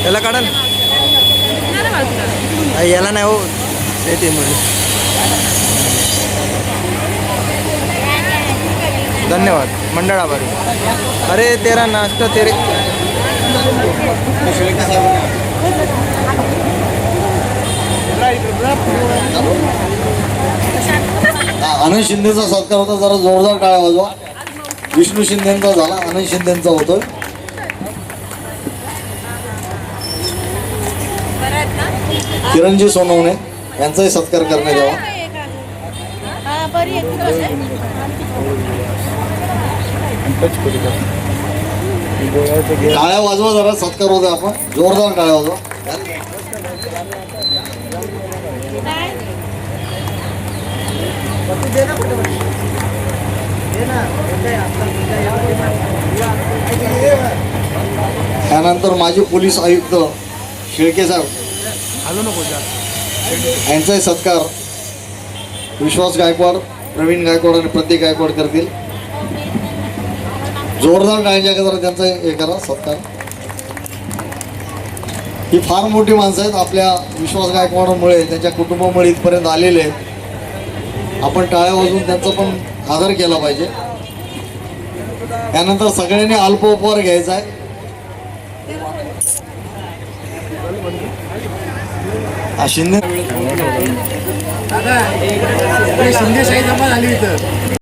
याला काढा ना. याला नाही हो ते मुळे. धन्यवाद मंडळ आभारी. अरे तेरा नाश्ता तेरे. आनंद शिंदेचा सत्कार होता, जरा जोरदार टाळ्या वाजवा. विष्णू शिंदेचा झाला, आनंद शिंदेचा होतोय. किरणजी सोनवणे यांचाही सत्कार करण्यात यावा. टाळ्या वाजवा, जरा सत्कार होतोय. आपण जोरदार टाळ्या वाजवा. त्यानंतर माजी पोलीस आयुक्त शेळके साहेब यांचाही सत्कार विश्वास गायकवाड, प्रवीण गायकवाड आणि प्रतीक गायकवाड करतील. जोरदार टाळ्यांच्या जरा त्यांचा हे करा सत्कार. ही फार मोठी माणसं आहेत, आपल्या विश्वास गायकवाडमुळे, त्यांच्या कुटुंबामुळे इथपर्यंत आलेले आहेत. आपण टाळ्या वाजवून त्यांचा पण आदर केला पाहिजे. त्यानंतर सगळ्यांनी अल्प उपहार घ्यायचा आहे. शिंदे शिंदे शाही जमा झाली इथं.